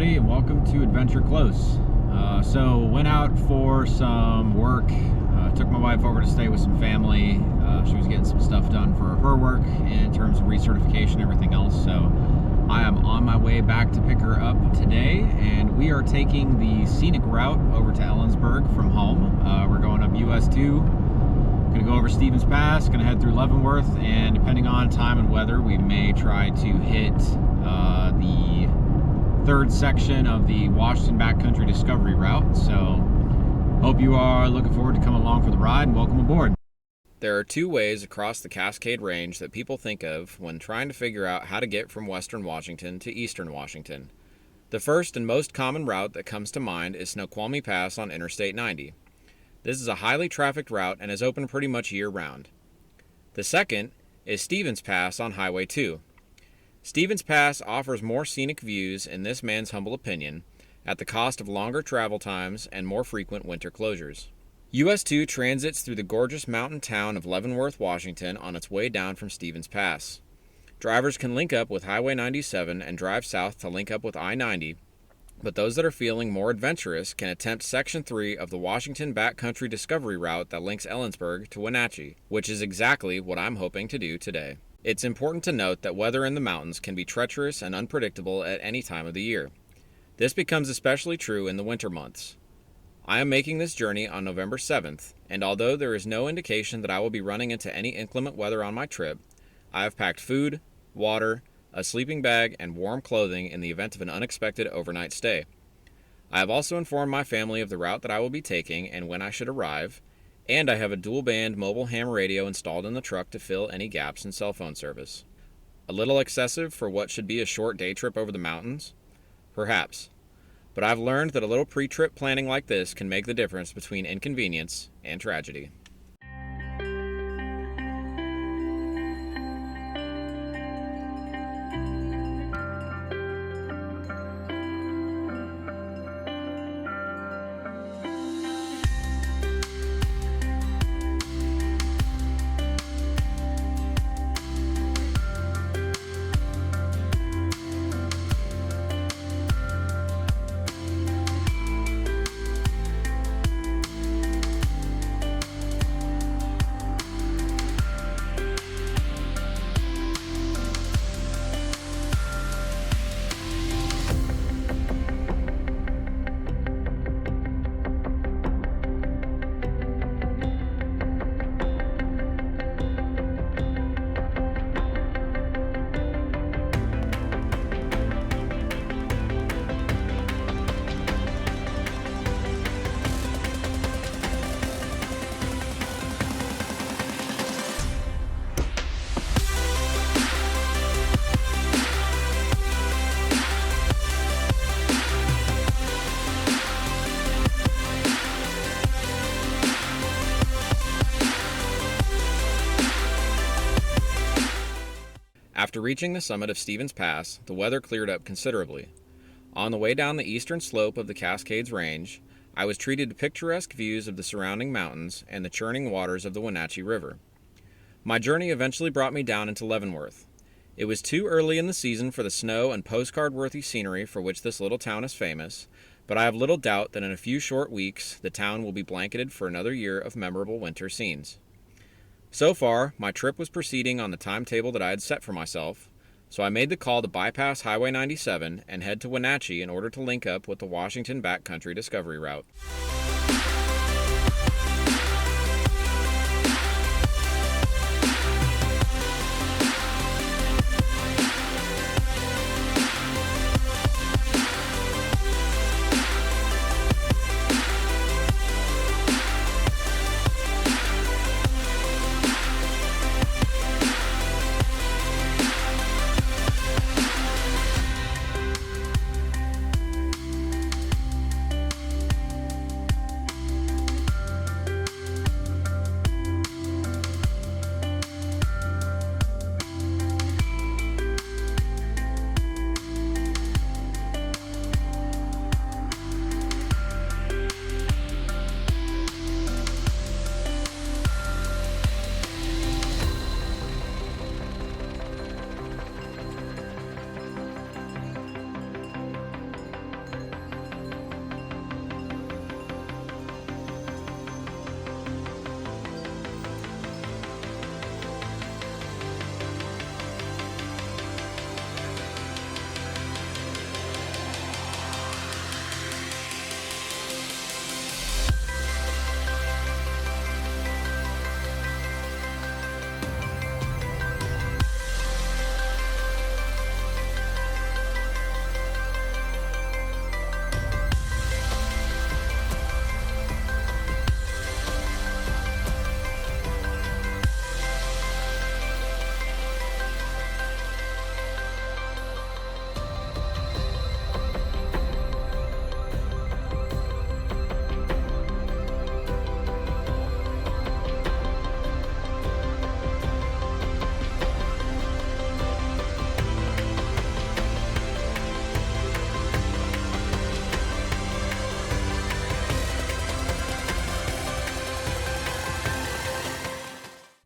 everybody, and welcome to Adventure Close. So went out for some work, took my wife over to stay with some family. She was getting some stuff done for her work in terms of recertification and everything else. So I am on my way back to pick her up today, and we are taking the Scenic Route over to Ellensburg from home. We're going up US 2, gonna go over Stevens Pass, gonna head through Leavenworth, and depending on time and weather, we may try to hit the third section of the Washington Backcountry Discovery Route. So hope you are looking forward to coming along for the ride, and welcome aboard. There are two ways across the Cascade Range that people think of when trying to figure out how to get from western Washington to eastern Washington. The first and most common route that comes to mind is Snoqualmie Pass on Interstate 90. This is a highly trafficked route and is open pretty much year-round. The second is Stevens Pass on Highway 2. Stevens Pass offers more scenic views, in this man's humble opinion, at the cost of longer travel times and more frequent winter closures. US 2 transits through the gorgeous mountain town of Leavenworth, Washington on its way down from Stevens Pass. Drivers can link up with Highway 97 and drive south to link up with I-90, but those that are feeling more adventurous can attempt Section 3 of the Washington Backcountry Discovery Route that links Ellensburg to Wenatchee, which is exactly what I'm hoping to do today. It's important to note that weather in the mountains can be treacherous and unpredictable at any time of the year. This becomes especially true in the winter months. I am making this journey on November 7th, and although there is no indication that I will be running into any inclement weather on my trip, I have packed food, water, a sleeping bag, and warm clothing in the event of an unexpected overnight stay. I have also informed my family of the route that I will be taking and when I should arrive, and I have a dual-band mobile ham radio installed in the truck to fill any gaps in cell phone service. A little excessive for what should be a short day trip over the mountains? Perhaps. But I've learned that a little pre-trip planning like this can make the difference between inconvenience and tragedy. After reaching the summit of Stevens Pass, the weather cleared up considerably. On the way down the eastern slope of the Cascades Range, I was treated to picturesque views of the surrounding mountains and the churning waters of the Wenatchee River. My journey eventually brought me down into Leavenworth. It was too early in the season for the snow and postcard-worthy scenery for which this little town is famous, but I have little doubt that in a few short weeks, the town will be blanketed for another year of memorable winter scenes. So far, my trip was proceeding on the timetable that I had set for myself, so I made the call to bypass Highway 97 and head to Wenatchee in order to link up with the Washington Backcountry Discovery Route.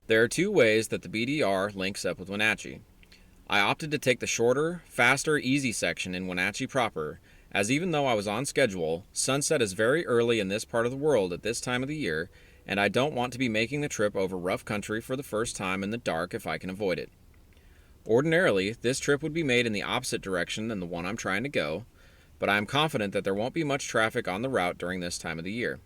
There are two ways that the BDR links up with Wenatchee. I opted to take the shorter, faster, easy section in Wenatchee proper, as even though I was on schedule, sunset is very early in this part of the world at this time of the year, and I don't want to be making the trip over rough country for the first time in the dark if I can avoid it. Ordinarily, this trip would be made in the opposite direction than the one I'm trying to go, but I am confident that there won't be much traffic on the route during this time of the year.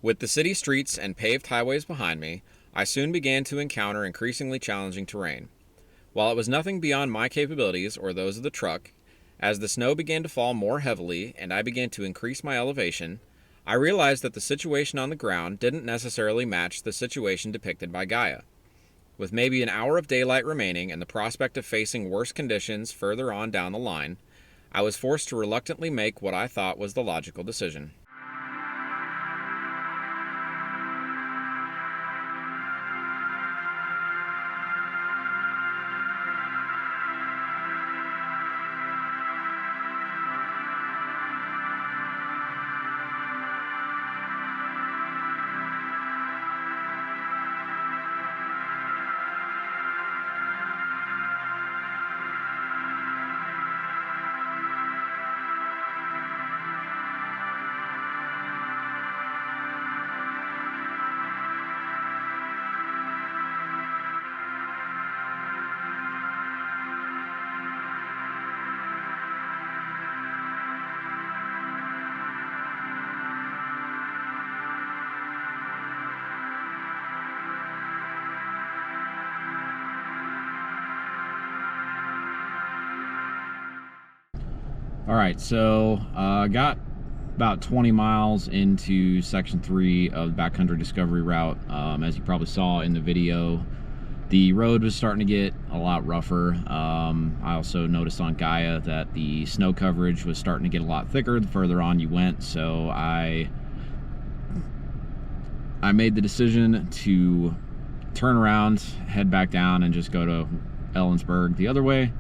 With the city streets and paved highways behind me, I soon began to encounter increasingly challenging terrain. While it was nothing beyond my capabilities or those of the truck, as the snow began to fall more heavily and I began to increase my elevation, I realized that the situation on the ground didn't necessarily match the situation depicted by Gaia. With maybe an hour of daylight remaining and the prospect of facing worse conditions further on down the line, I was forced to reluctantly make what I thought was the logical decision. All right, so got about 20 miles into section 3 of the backcountry discovery route. As you probably saw in the video, the road was starting to get a lot rougher. I also noticed on Gaia that the snow coverage was starting to get a lot thicker the further on you went, so I made the decision to turn around, head back down, and just go to Ellensburg the other way.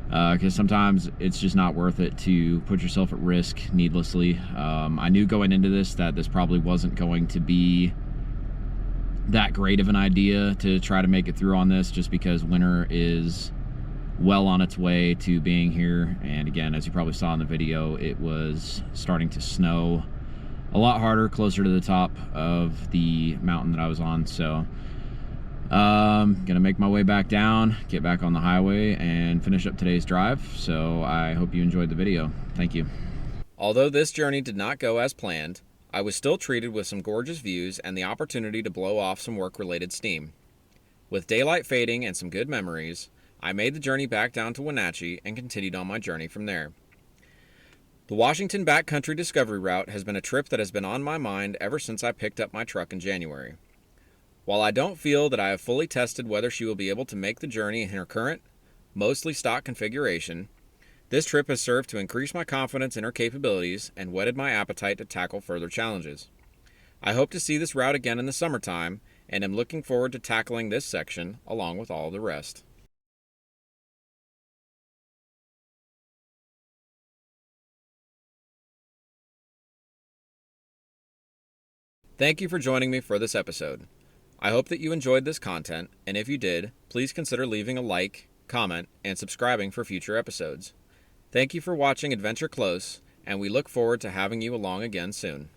Because sometimes it's just not worth it to put yourself at risk needlessly. I knew going into this that this probably wasn't going to be that great of an idea to try to make it through on this, just because winter is well on its way to being here. And again, as you probably saw in the video, it was starting to snow a lot harder closer to the top of the mountain that I was on. So gonna make my way back down, get back on the highway, and finish up today's drive. So I hope you enjoyed the video. Thank you. Although this journey did not go as planned, I was still treated with some gorgeous views and the opportunity to blow off some work-related steam. With daylight fading and some good memories, I made the journey back down to Wenatchee and continued on my journey from there. The Washington Backcountry Discovery Route has been a trip that has been on my mind ever since I picked up my truck in January. While I don't feel that I have fully tested whether she will be able to make the journey in her current, mostly stock configuration, this trip has served to increase my confidence in her capabilities and whetted my appetite to tackle further challenges. I hope to see this route again in the summertime, and am looking forward to tackling this section along with all the rest. Thank you for joining me for this episode. I hope that you enjoyed this content, and if you did, please consider leaving a like, comment, and subscribing for future episodes. Thank you for watching Adventure Close, and we look forward to having you along again soon.